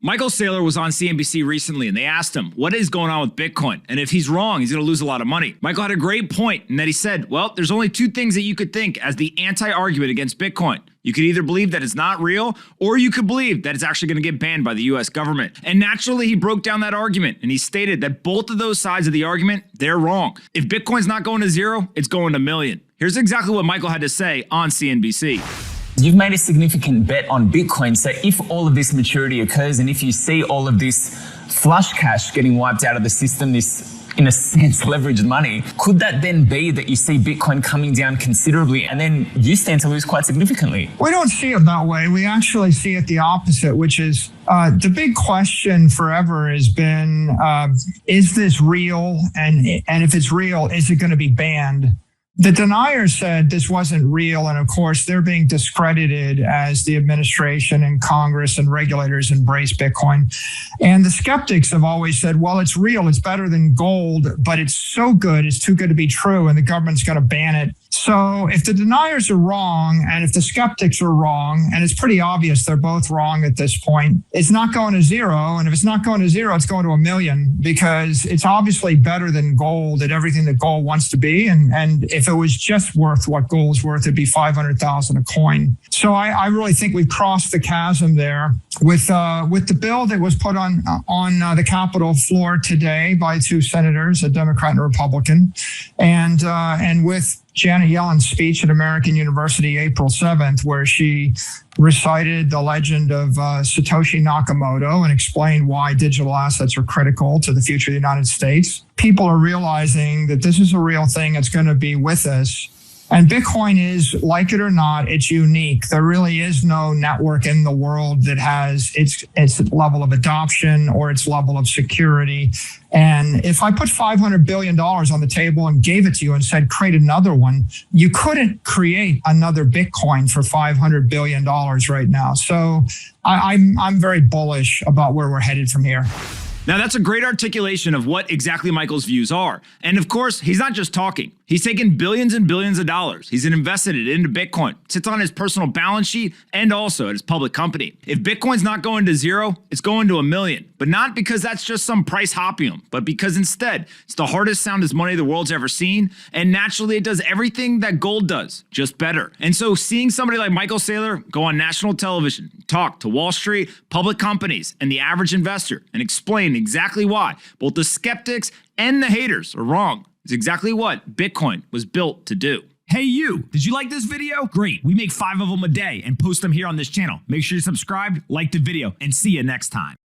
Michael Saylor was on CNBC recently and they asked him what is going on with Bitcoin. And if he's wrong, he's going to lose a lot of money. Michael had a great point in that he said, well, there's only two things that you could think as the anti-argument against Bitcoin. You could either believe that it's not real, or you could believe that it's actually going to get banned by the US government. And naturally, he broke down that argument and he stated that both of those sides of the argument, they're wrong. If Bitcoin's not going to zero, it's going to a million. Here's exactly what Michael had to say on CNBC. You've made a significant bet on Bitcoin. So if all of this maturity occurs and if you see all of this flush cash getting wiped out of the system, this, in a sense, leveraged money, could that then be that you see Bitcoin coming down considerably and then you stand to lose quite significantly? We don't see it that way. We actually see it the opposite, which is the big question forever has been, is this real? And if it's real, is it going to be banned? The deniers said this wasn't real, and of course, they're being discredited as the administration and Congress and regulators embrace Bitcoin. And the skeptics have always said, well, it's real, it's better than gold, but it's so good, it's too good to be true, and the government's going to ban it. So if the deniers are wrong, and if the skeptics are wrong, and it's pretty obvious they're both wrong at this point, it's not going to zero. And if it's not going to zero, it's going to a million, because it's obviously better than gold at everything that gold wants to be. And if it was just worth what gold's worth, it'd be 500,000 a coin. So I really think we've crossed the chasm there with the bill that was put on the Capitol floor today by two senators, a Democrat and a Republican, and with Janet Yellen's speech at American University April 7th, where she recited the legend of Satoshi Nakamoto and explained why digital assets are critical to the future of the United States. People are realizing that this is a real thing that's going to be with us. And Bitcoin is, like it or not, it's unique. There really is no network in the world that has its level of adoption or its level of security. And if I put $500 billion on the table and gave it to you and said, create another one, you couldn't create another Bitcoin for $500 billion right now. So I'm very bullish about where we're headed from here. Now, that's a great articulation of what exactly Michael's views are. And of course, he's not just talking. He's taken billions and billions of dollars. He's invested it into Bitcoin. It sits on his personal balance sheet and also at his public company. If Bitcoin's not going to zero, it's going to a million. But not because that's just some price hopium, but because instead, it's the hardest soundest money the world's ever seen. And naturally, it does everything that gold does, just better. And so seeing somebody like Michael Saylor go on national television, talk to Wall Street, public companies, and the average investor, and explain exactly why both the skeptics and the haters are wrong, is exactly what Bitcoin was built to do. Hey you, did you like this video? Great, we make 5 of them a day and post them here on this channel. Make sure you're subscribed, like the video, and see you next time.